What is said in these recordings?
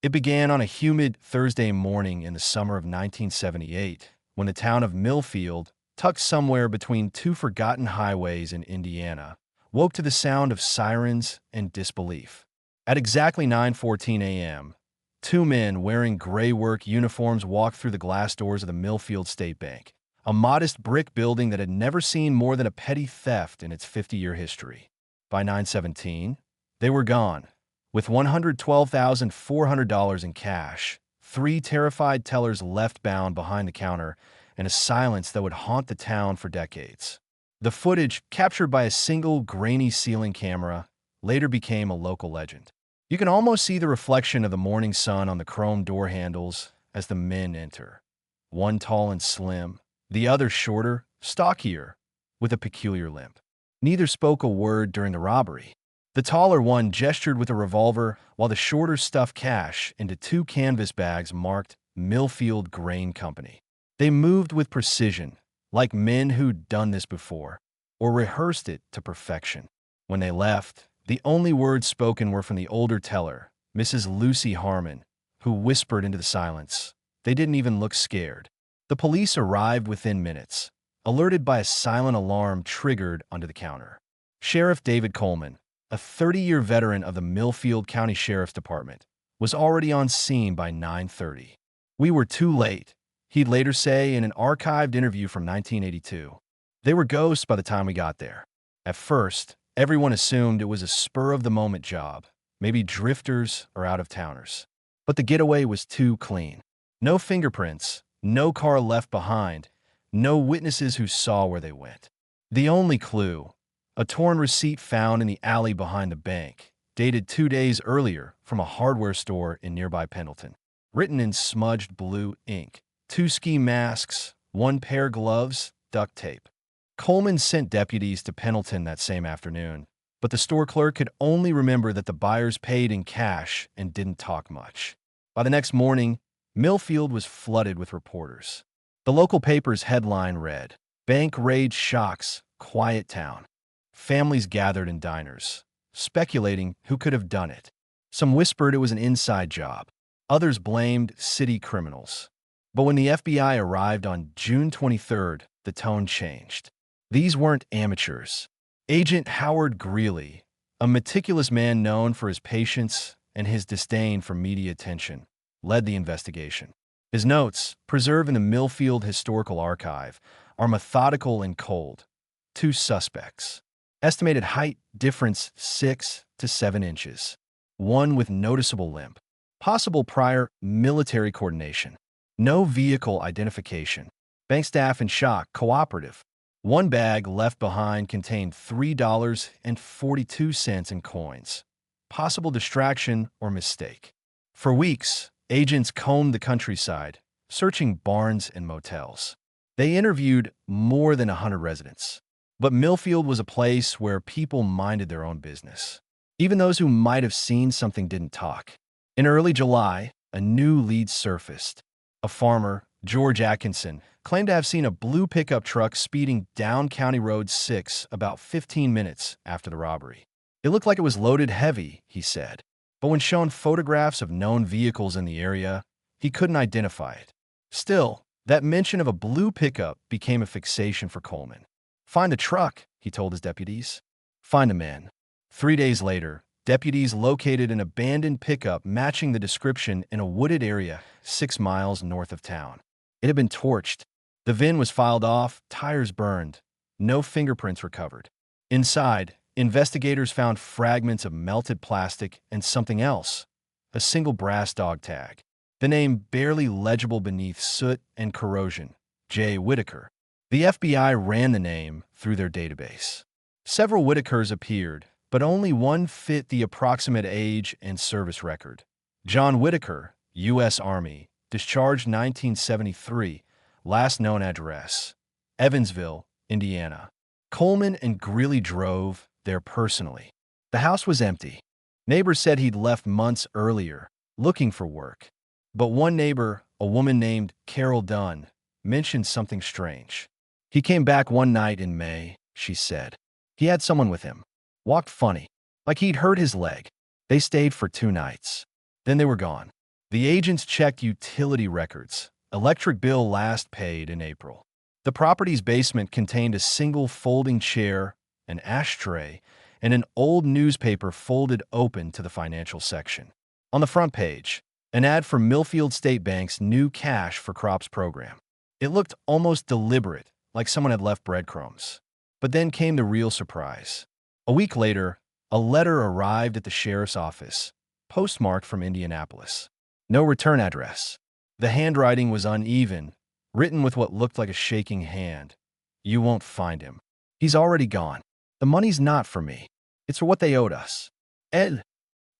It began on a humid Thursday morning in the summer of 1978, when the town of Millfield, tucked somewhere between two forgotten highways in Indiana, woke to the sound of sirens and disbelief. At exactly 9:14 a.m., two men wearing gray work uniforms walked through the glass doors of the Millfield State Bank, a modest brick building that had never seen more than a petty theft in its 50-year history. By 9:17, they were gone, with $112,400 in cash, three terrified tellers left bound behind the counter, and a silence that would haunt the town for decades. The footage, captured by a single grainy ceiling camera, later became a local legend. You can almost see the reflection of the morning sun on the chrome door handles as the men enter. One tall and slim, the other shorter, stockier, with a peculiar limp. Neither spoke a word during the robbery. The taller one gestured with a revolver, while the shorter stuffed cash into two canvas bags marked Millfield Grain Company. They moved with precision, like men who'd done this before, or rehearsed it to perfection. When they left, the only words spoken were from the older teller, Mrs. Lucy Harmon, who whispered into the silence. They didn't even look scared. The police arrived within minutes, alerted by a silent alarm triggered onto the counter. Sheriff David Coleman, a 30-year veteran of the Millfield County Sheriff's Department, was already on scene by 9:30. "We were too late," he'd later say in an archived interview from 1982. "They were ghosts by the time we got there." At first, everyone assumed it was a spur-of-the-moment job, maybe drifters or out-of-towners. But the getaway was too clean. No fingerprints, no car left behind, no witnesses who saw where they went. The only clue, a torn receipt found in the alley behind the bank, dated 2 days earlier from a hardware store in nearby Pendleton. Written in smudged blue ink, 2 ski masks, 1 pair of gloves, duct tape. Coleman sent deputies to Pendleton that same afternoon, but the store clerk could only remember that the buyers paid in cash and didn't talk much. By the next morning, Millfield was flooded with reporters. The local paper's headline read, "Bank Raid Shocks, Quiet Town." Families gathered in diners, speculating who could have done it. Some whispered it was an inside job. Others blamed city criminals. But when the FBI arrived on June 23rd, the tone changed. These weren't amateurs. Agent Howard Greeley, a meticulous man known for his patience and his disdain for media attention, led the investigation. His notes, preserved in the Millfield Historical Archive, are methodical and cold. 2 suspects. Estimated height difference 6 to 7 inches. One with noticeable limp. Possible prior military coordination. No vehicle identification. Bank staff in shock, cooperative. One bag left behind contained $3.42 in coins. Possible distraction or mistake. For weeks, agents combed the countryside, searching barns and motels. They interviewed more than 100 residents. But Millfield was a place where people minded their own business. Even those who might have seen something didn't talk. In early July, a new lead surfaced. A farmer, George Atkinson, claimed to have seen a blue pickup truck speeding down County Road 6 about 15 minutes after the robbery. It looked like it was loaded heavy, he said. But when shown photographs of known vehicles in the area, he couldn't identify it. Still, that mention of a blue pickup became a fixation for Coleman. "Find the truck," he told his deputies. "Find the men." 3 days later, deputies located an abandoned pickup matching the description in a wooded area 6 miles north of town. It had been torched. The VIN was filed off, tires burned. No fingerprints recovered. Inside, investigators found fragments of melted plastic and something else, a single brass dog tag. The name barely legible beneath soot and corrosion, J. Whitaker. The FBI ran the name through their database. Several Whitakers appeared, but only one fit the approximate age and service record. John Whitaker, U.S. Army, discharged 1973, last known address, Evansville, Indiana. Coleman and Greeley drove there personally. The house was empty. Neighbors said he'd left months earlier, looking for work. But one neighbor, a woman named Carol Dunn, mentioned something strange. "He came back one night in May," she said. "He had someone with him. Walked funny, like he'd hurt his leg. They stayed for 2 nights. Then they were gone." The agents checked utility records. Electric bill last paid in April. The property's basement contained a single folding chair, an ashtray, and an old newspaper folded open to the financial section. On the front page, an ad for Millfield State Bank's new Cash for Crops program. It looked almost deliberate, like someone had left breadcrumbs. But then came the real surprise. A week later, a letter arrived at the sheriff's office, postmarked from Indianapolis. No return address. The handwriting was uneven, written with what looked like a shaking hand. You won't find him. He's already gone. The money's not for me. It's for what they owed us. Ed.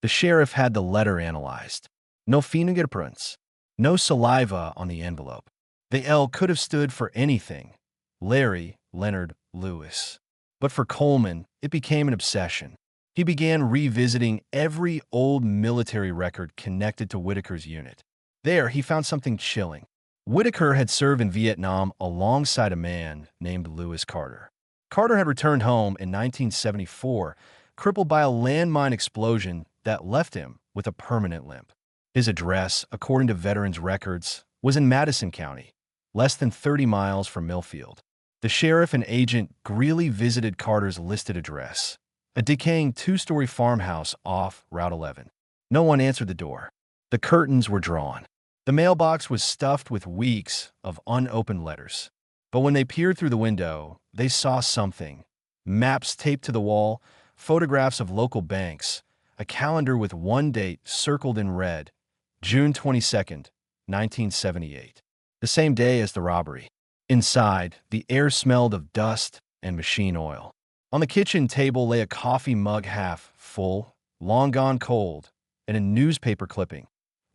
The sheriff had the letter analyzed. No fingerprints. No saliva on the envelope. The L could have stood for anything. Larry Leonard Lewis. But for Coleman, it became an obsession. He began revisiting every old military record connected to Whitaker's unit. There, he found something chilling. Whitaker had served in Vietnam alongside a man named Lewis Carter. Carter had returned home in 1974, crippled by a landmine explosion that left him with a permanent limp. His address, according to veterans' records, was in Madison County, less than 30 miles from Millfield. The sheriff and agent Greeley visited Carter's listed address, a decaying two-story farmhouse off Route 11. No one answered the door. The curtains were drawn. The mailbox was stuffed with weeks of unopened letters. But when they peered through the window, they saw something. Maps taped to the wall, photographs of local banks, a calendar with one date circled in red, June 22nd, 1978. The same day as the robbery. Inside, the air smelled of dust and machine oil. On the kitchen table lay a coffee mug half full, long gone cold, and a newspaper clipping.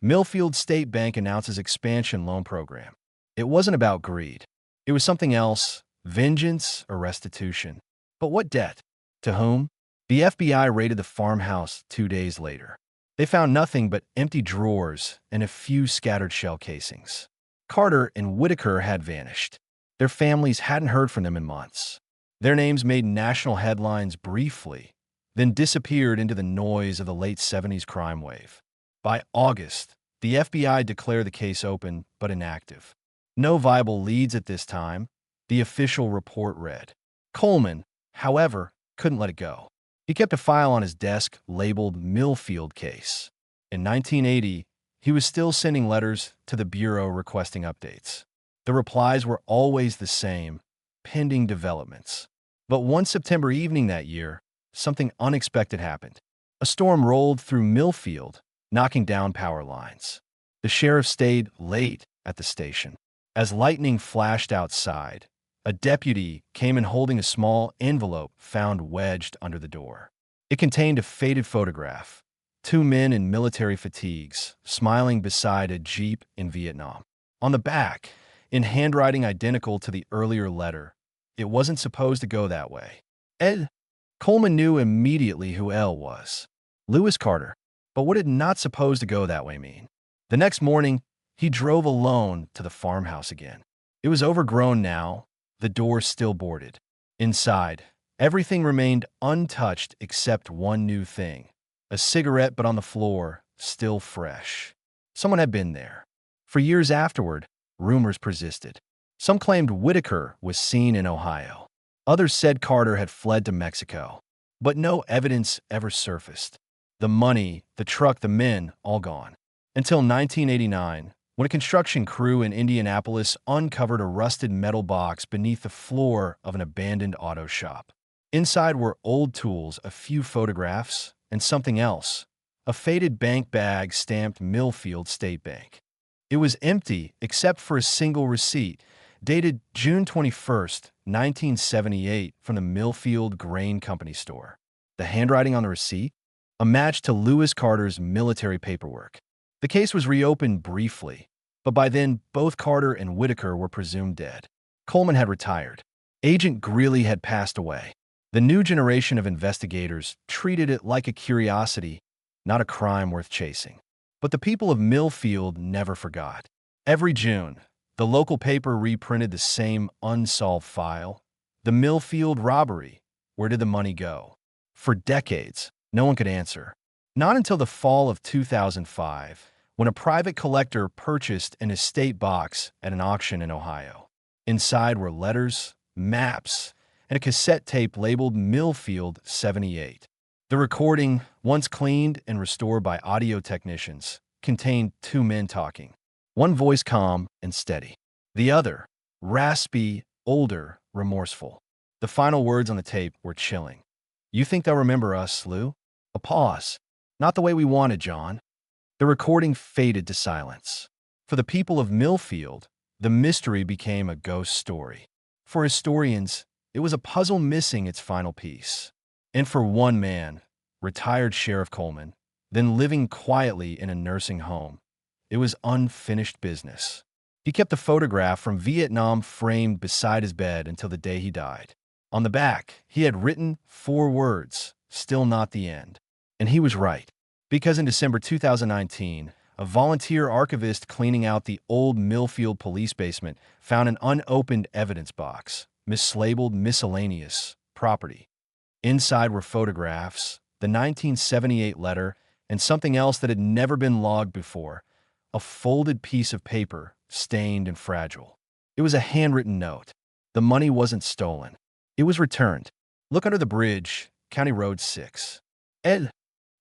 Millfield State Bank announces expansion loan program. It wasn't about greed. It was something else, vengeance or restitution. But what debt? To whom? The FBI raided the farmhouse 2 days later. They found nothing but empty drawers and a few scattered shell casings. Carter and Whitaker had vanished. Their families hadn't heard from them in months. Their names made national headlines briefly, then disappeared into the noise of the late 70s crime wave. By August, the FBI declared the case open but inactive. No viable leads at this time, the official report read. Coleman, however, couldn't let it go. He kept a file on his desk labeled Millfield Case. In 1980, he was still sending letters to the Bureau requesting updates. The replies were always the same, pending developments. But one September evening that year, something unexpected happened. A storm rolled through Millfield, knocking down power lines. The sheriff stayed late at the station. As lightning flashed outside, a deputy came in holding a small envelope found wedged under the door. It contained a faded photograph, 2 men in military fatigues, smiling beside a Jeep in Vietnam. On the back, in handwriting identical to the earlier letter, it wasn't supposed to go that way. Ed. Coleman knew immediately who L was. Lewis Carter. But what did not supposed to go that way mean? The next morning, he drove alone to the farmhouse again. It was overgrown now, the doors still boarded. Inside, everything remained untouched except one new thing. A cigarette but on the floor, still fresh. Someone had been there. For years afterward, rumors persisted. Some claimed Whitaker was seen in Ohio. Others said Carter had fled to Mexico. But no evidence ever surfaced. The money, the truck, the men, all gone. Until 1989, when a construction crew in Indianapolis uncovered a rusted metal box beneath the floor of an abandoned auto shop. Inside were old tools, a few photographs, and something else, a faded bank bag stamped Millfield State Bank. It was empty except for a single receipt, dated June 21st, 1978, from the Millfield Grain Company store. The handwriting on the receipt? A match to Lewis Carter's military paperwork. The case was reopened briefly, but by then both Carter and Whitaker were presumed dead. Coleman had retired. Agent Greeley had passed away. The new generation of investigators treated it like a curiosity, not a crime worth chasing. But the people of Millfield never forgot. Every June, the local paper reprinted the same unsolved file. The Millfield robbery. Where did the money go? For decades, no one could answer. Not until the fall of 2005, when a private collector purchased an estate box at an auction in Ohio. Inside were letters, maps, and a cassette tape labeled Millfield 78. The recording, once cleaned and restored by audio technicians, contained two men talking. One voice calm and steady. The other, raspy, older, remorseful. The final words on the tape were chilling. "You think they'll remember us, Lou?" A pause. "Not the way we wanted, John." The recording faded to silence. For the people of Millfield, the mystery became a ghost story. For historians, it was a puzzle missing its final piece. And for one man, retired Sheriff Coleman, then living quietly in a nursing home, it was unfinished business. He kept the photograph from Vietnam framed beside his bed until the day he died. On the back, he had written 4 words, "Still not the end." And he was right, because in December 2019, a volunteer archivist cleaning out the old Millfield police basement found an unopened evidence box, mislabeled miscellaneous property. Inside were photographs, the 1978 letter, and something else that had never been logged before, a folded piece of paper, stained and fragile. It was a handwritten note. The money wasn't stolen. It was returned. Look under the bridge, County Road 6. Ed,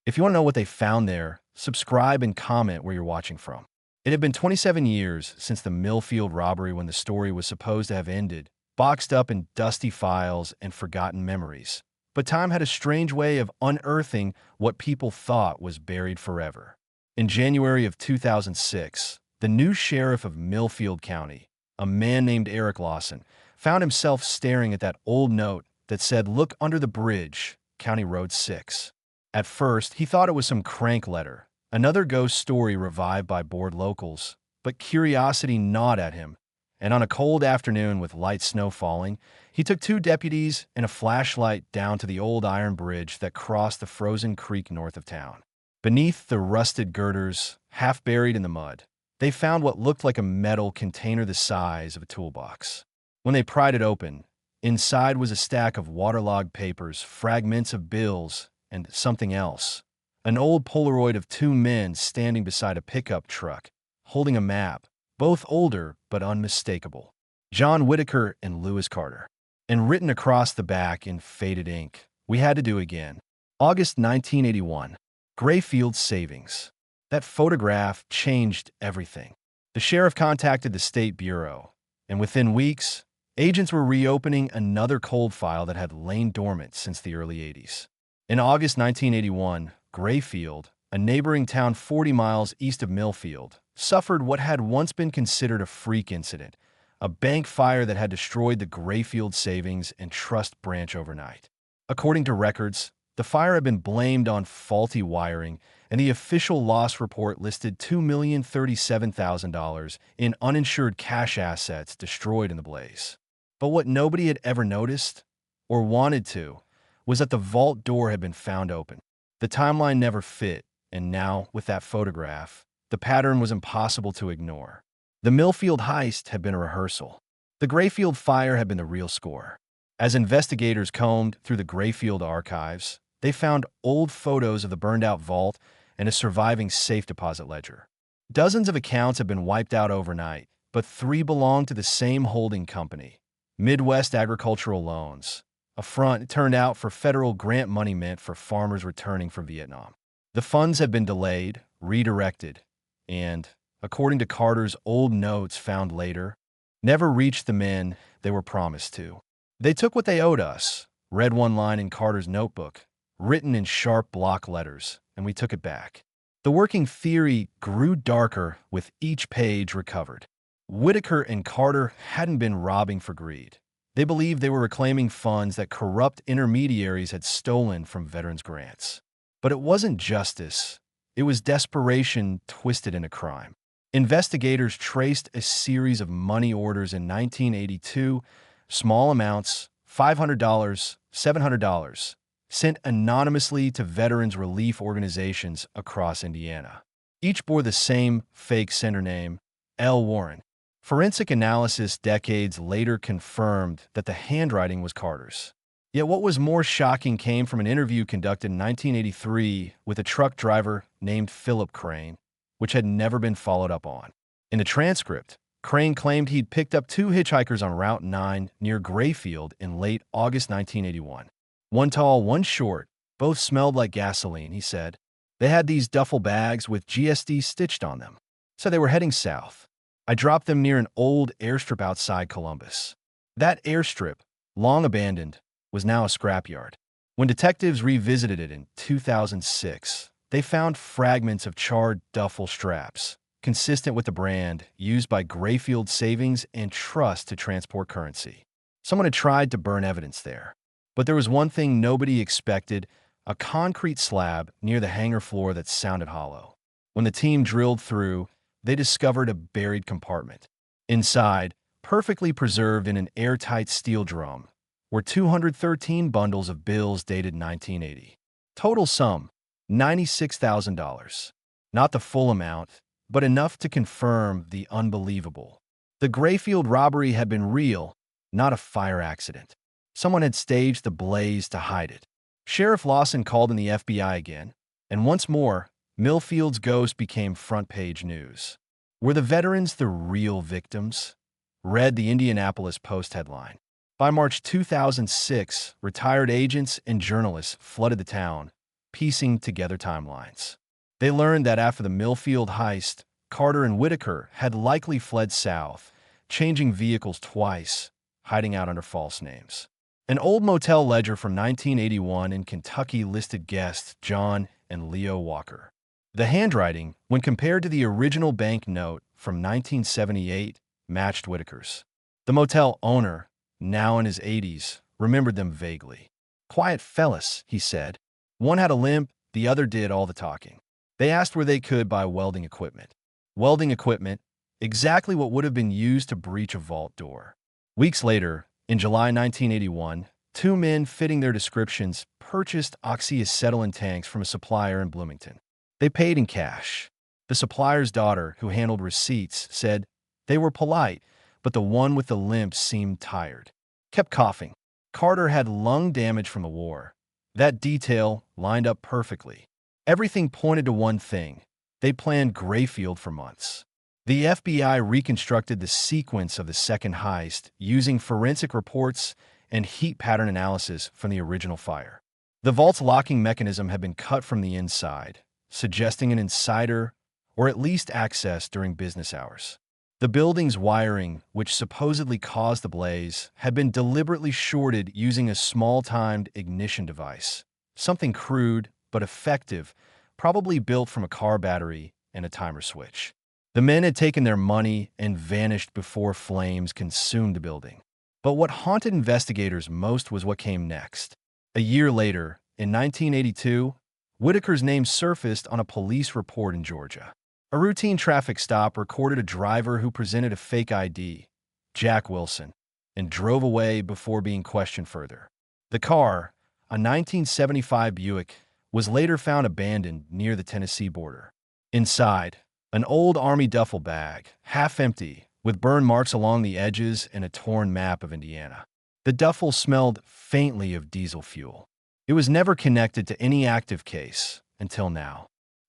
if you want to know what they found there, subscribe and comment where you're watching from. It had been 27 years since the Millfield robbery when the story was supposed to have ended, boxed up in dusty files and forgotten memories. But time had a strange way of unearthing what people thought was buried forever. In January of 2006, the new sheriff of Millfield County, a man named Eric Lawson, found himself staring at that old note that said, "Look under the bridge, County Road 6. At first, he thought it was some crank letter, another ghost story revived by bored locals, but curiosity gnawed at him, and on a cold afternoon with light snow falling, he took 2 deputies and a flashlight down to the old iron bridge that crossed the frozen creek north of town. Beneath the rusted girders, half buried in the mud, they found what looked like a metal container the size of a toolbox. When they pried it open, inside was a stack of waterlogged papers, fragments of bills, and something else. An old Polaroid of 2 men standing beside a pickup truck, holding a map, both older but unmistakable. John Whitaker and Lewis Carter. And written across the back in faded ink, "We had to do again. August 1981. Grayfield Savings." That photograph changed everything. The sheriff contacted the State Bureau, and within weeks, agents were reopening another cold file that had lain dormant since the early 80s. In August 1981, Grayfield, a neighboring town 40 miles east of Millfield, suffered what had once been considered a freak incident, a bank fire that had destroyed the Grayfield Savings and Trust branch overnight. According to records, the fire had been blamed on faulty wiring, and the official loss report listed $2,037,000 in uninsured cash assets destroyed in the blaze. But what nobody had ever noticed, or wanted to, was that the vault door had been found open. The timeline never fit, and now, with that photograph, the pattern was impossible to ignore. The Millfield heist had been a rehearsal. The Grayfield fire had been the real score. As investigators combed through the Grayfield archives, they found old photos of the burned-out vault and a surviving safe deposit ledger. Dozens of accounts had been wiped out overnight, but 3 belonged to the same holding company, Midwest Agricultural Loans, a front it turned out for federal grant money meant for farmers returning from Vietnam. The funds had been delayed, redirected, and, according to Carter's old notes found later, never reached the men they were promised to. "They took what they owed us," read one line in Carter's notebook, written in sharp block letters, "and we took it back." The working theory grew darker with each page recovered. Whitaker and Carter hadn't been robbing for greed. They believed they were reclaiming funds that corrupt intermediaries had stolen from veterans' grants. But it wasn't justice. It was desperation twisted into crime. Investigators traced a series of money orders in 1982, small amounts, $500, $700, sent anonymously to veterans relief organizations across Indiana. Each bore the same fake sender name, L. Warren. Forensic analysis decades later confirmed that the handwriting was Carter's. Yet what was more shocking came from an interview conducted in 1983 with a truck driver named Philip Crane. which had never been followed up on. In the transcript, Crane claimed he'd picked up two hitchhikers on Route 9 near Grayfield in late August 1981. One tall, one short, both smelled like gasoline, he said. They had these duffel bags with GSD stitched on them, so they were heading south. I dropped them near an old airstrip outside Columbus. That airstrip, long abandoned, was now a scrapyard. When detectives revisited it in 2006, they found fragments of charred duffel straps, consistent with the brand used by Grayfield Savings and Trust to transport currency. Someone had tried to burn evidence there. But there was one thing nobody expected: a concrete slab near the hangar floor that sounded hollow. When the team drilled through, they discovered a buried compartment. Inside, perfectly preserved in an airtight steel drum, were 213 bundles of bills dated 1980. Total sum, $96,000. Not the full amount, but enough to confirm the unbelievable. The Grayfield robbery had been real, not a fire accident. Someone had staged the blaze to hide it. Sheriff Lawson called in the FBI again, and once more, Millfield's ghost became front-page news. Were the veterans the real victims? Read the Indianapolis Post headline. By March 2006, retired agents and journalists flooded the town, piecing together timelines. They learned that after the Millfield heist, Carter and Whitaker had likely fled south, changing vehicles twice, hiding out under false names. An old motel ledger from 1981 in Kentucky listed guests John and Leo Walker. The handwriting, when compared to the original bank note from 1978, matched Whitaker's. The motel owner, now in his 80s, remembered them vaguely. Quiet fellas, he said. One had a limp, the other did all the talking. They asked where they could buy welding equipment. Welding equipment, exactly what would have been used to breach a vault door. Weeks later, in July 1981, two men fitting their descriptions purchased oxyacetylene tanks from a supplier in Bloomington. They paid in cash. The supplier's daughter, who handled receipts, said they were polite, but the one with the limp seemed tired. Kept coughing. Carter had lung damage from the war. That detail lined up perfectly. Everything pointed to one thing. They planned Grayfield for months. The FBI reconstructed the sequence of the second heist using forensic reports and heat pattern analysis from the original fire. The vault's locking mechanism had been cut from the inside, suggesting an insider or at least access during business hours. The building's wiring, which supposedly caused the blaze, had been deliberately shorted using a small-timed ignition device, something crude but effective, probably built from a car battery and a timer switch. The men had taken their money and vanished before flames consumed the building. But what haunted investigators most was what came next. A year later, in 1982, Whitaker's name surfaced on a police report in Georgia. A routine traffic stop recorded a driver who presented a fake ID, Jack Wilson, and drove away before being questioned further. The car, a 1975 Buick, was later found abandoned near the Tennessee border. Inside, an old Army duffel bag, half empty, with burn marks along the edges and a torn map of Indiana. The duffel smelled faintly of diesel fuel. It was never connected to any active case until now.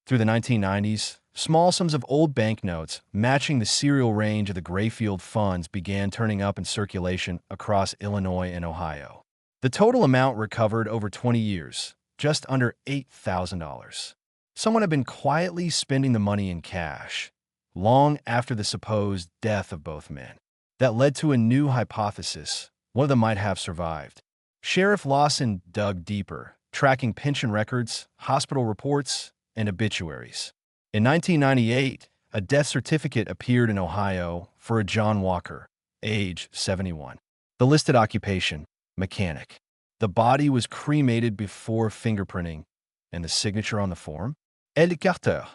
Through the 1990s, small sums of old banknotes matching the serial range of the Grayfield funds began turning up in circulation across Illinois and Ohio. The total amount recovered over 20 years, just under $8,000. Someone had been quietly spending the money in cash, long after the supposed death of both men. That led to a new hypothesis. One of them might have survived. Sheriff Lawson dug deeper, tracking pension records, hospital reports, and obituaries. In 1998, a death certificate appeared in Ohio for a John Walker, age 71. The listed occupation, mechanic. The body was cremated before fingerprinting, and the signature on the form? Éducateur.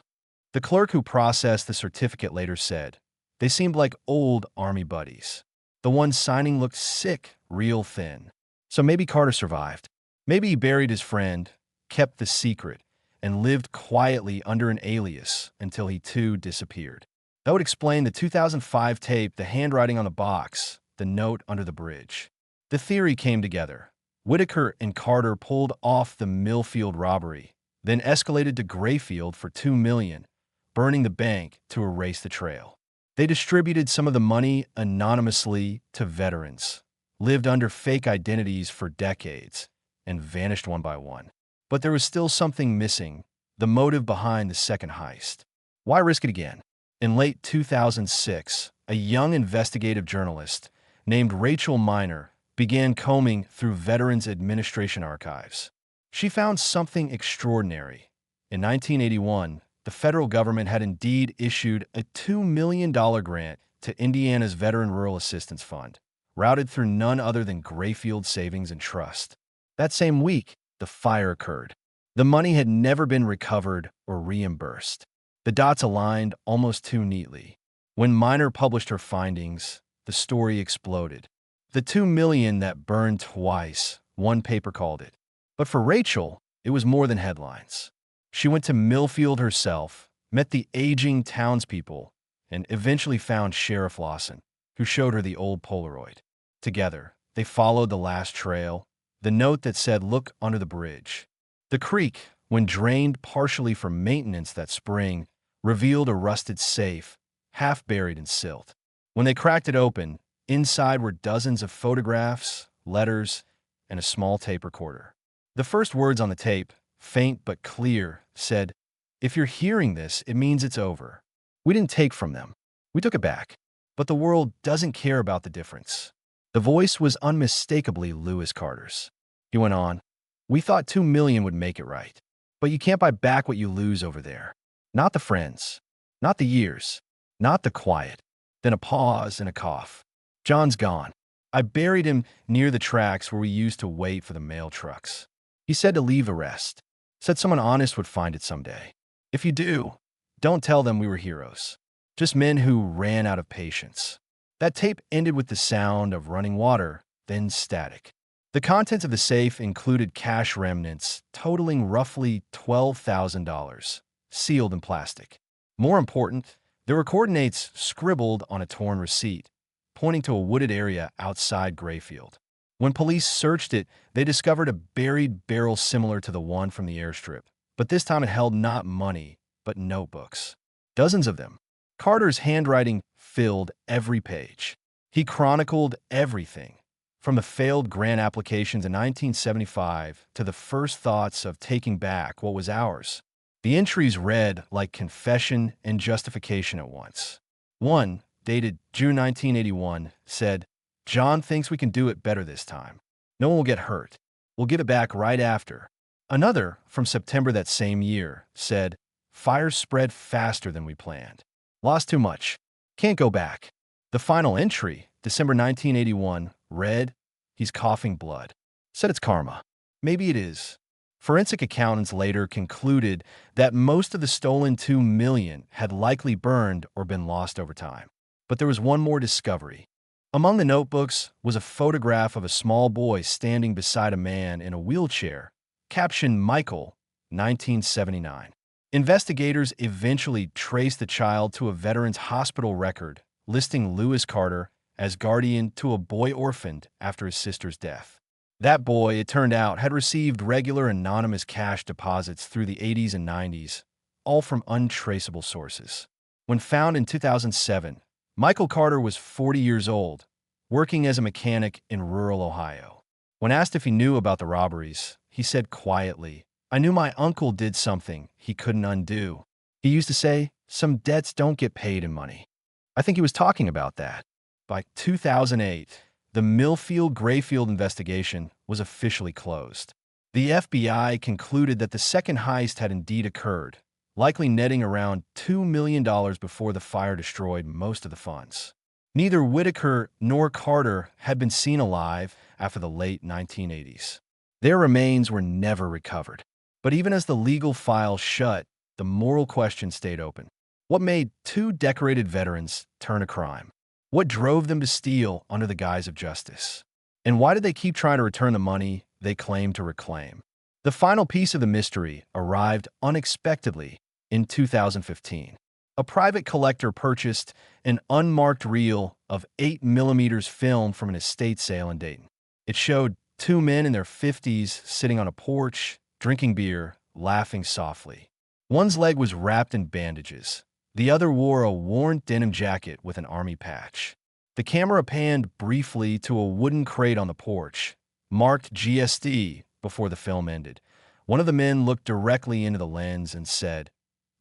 The clerk who processed the certificate later said, they seemed like old Army buddies. The one signing looked sick, real thin. So maybe Carter survived. Maybe he buried his friend, kept the secret, and lived quietly under an alias until he too disappeared. That would explain the 2005 tape, the handwriting on the box, the note under the bridge. The theory came together. Whitaker and Carter pulled off the Millfield robbery, then escalated to Grayfield for $2 million, burning the bank to erase the trail. They distributed some of the money anonymously to veterans, lived under fake identities for decades, and vanished one by one. But there was still something missing, the motive behind the second heist. Why risk it again? In late 2006, a young investigative journalist named Rachel Miner began combing through Veterans Administration archives. She found something extraordinary. In 1981, the federal government had indeed issued a $2 million grant to Indiana's Veteran Rural Assistance Fund, routed through none other than Grayfield Savings and Trust. That same week, the fire occurred. The money had never been recovered or reimbursed. The dots aligned almost too neatly. When Miner published her findings, the story exploded. The $2 million that burned twice, one paper called it. But for Rachel, it was more than headlines. She went to Millfield herself, met the aging townspeople, and eventually found Sheriff Lawson, who showed her the old Polaroid. Together, they followed the last trail, the note that said, "Look under the bridge." The creek, when drained partially for maintenance that spring, revealed a rusted safe, half buried in silt. When they cracked it open, inside were dozens of photographs, letters, and a small tape recorder. The first words on the tape, faint but clear, said, "If you're hearing this, it means it's over. We didn't take from them. We took it back. But the world doesn't care about the difference." The voice was unmistakably Lewis Carter's. He went on, "We thought $2 million would make it right. But you can't buy back what you lose over there. Not the friends. Not the years. Not the quiet." Then a pause and a cough. "John's gone. I buried him near the tracks where we used to wait for the mail trucks. He said to leave the rest. Said someone honest would find it someday. If you do, don't tell them we were heroes. Just men who ran out of patience." That tape ended with the sound of running water, then static. The contents of the safe included cash remnants totaling roughly $12,000, sealed in plastic. More important, there were coordinates scribbled on a torn receipt, pointing to a wooded area outside Grayfield. When police searched it, they discovered a buried barrel similar to the one from the airstrip, but this time it held not money, but notebooks. Dozens of them. Carter's handwriting filled every page. He chronicled everything, from the failed grant applications in 1975 to the first thoughts of taking back what was ours. The entries read like confession and justification at once. One, dated June 1981, said, "John thinks we can do it better this time. No one will get hurt. We'll give it back right after." Another, from September that same year, said, "Fires spread faster than we planned. Lost too much. Can't go back." The final entry, December 1981, read, "He's coughing blood." Said it's karma. Maybe it is. Forensic accountants later concluded that most of the stolen $2 million had likely burned or been lost over time. But there was one more discovery. Among the notebooks was a photograph of a small boy standing beside a man in a wheelchair, captioned Michael, 1979. Investigators eventually traced the child to a veteran's hospital record, listing Lewis Carter as guardian to a boy orphaned after his sister's death. That boy, it turned out, had received regular anonymous cash deposits through the 80s and 90s, all from untraceable sources. When found in 2007, Michael Carter was 40 years old, working as a mechanic in rural Ohio. When asked if he knew about the robberies, he said quietly, "I knew my uncle did something he couldn't undo. He used to say, 'Some debts don't get paid in money.'" I think he was talking about that. By 2008, the Millfield-Grayfield investigation was officially closed. The FBI concluded that the second heist had indeed occurred, likely netting around $2 million before the fire destroyed most of the funds. Neither Whitaker nor Carter had been seen alive after the late 1980s. Their remains were never recovered. But even as the legal file shut, the moral question stayed open. What made two decorated veterans turn a crime? What drove them to steal under the guise of justice? And why did they keep trying to return the money they claimed to reclaim? The final piece of the mystery arrived unexpectedly in 2015. A private collector purchased an unmarked reel of 8mm film from an estate sale in Dayton. It showed two men in their 50s sitting on a porch, drinking beer, laughing softly. One's leg was wrapped in bandages. The other wore a worn denim jacket with an army patch. The camera panned briefly to a wooden crate on the porch, marked GSD, before the film ended. One of the men looked directly into the lens and said,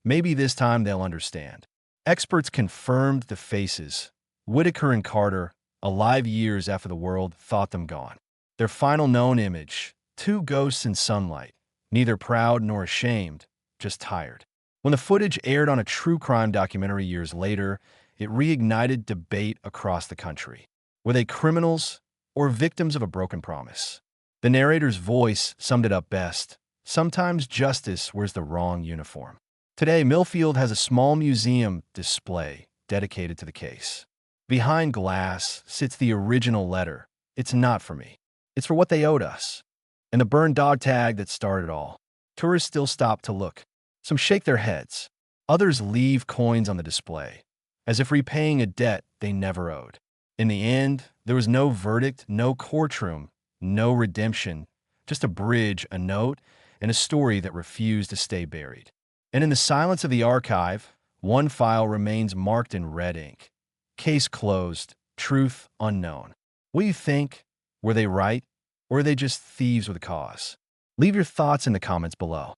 "Maybe this time they'll understand." Experts confirmed the faces. Whitaker and Carter, alive years after the world thought them gone. Their final known image, two ghosts in sunlight, neither proud nor ashamed, just tired. When the footage aired on a true crime documentary years later, it reignited debate across the country. Were they criminals or victims of a broken promise? The narrator's voice summed it up best. Sometimes justice wears the wrong uniform. Today, Millfield has a small museum display dedicated to the case. Behind glass sits the original letter. "It's not for me. It's for what they owed us." And the burned dog tag that started it all. Tourists still stop to look. Some shake their heads. Others leave coins on the display, as if repaying a debt they never owed. In the end, there was no verdict, no courtroom, no redemption, just a bridge, a note, and a story that refused to stay buried. And in the silence of the archive, one file remains marked in red ink. Case closed, truth unknown. What do you think? Were they right? Or are they just thieves with a cause? Leave your thoughts in the comments below.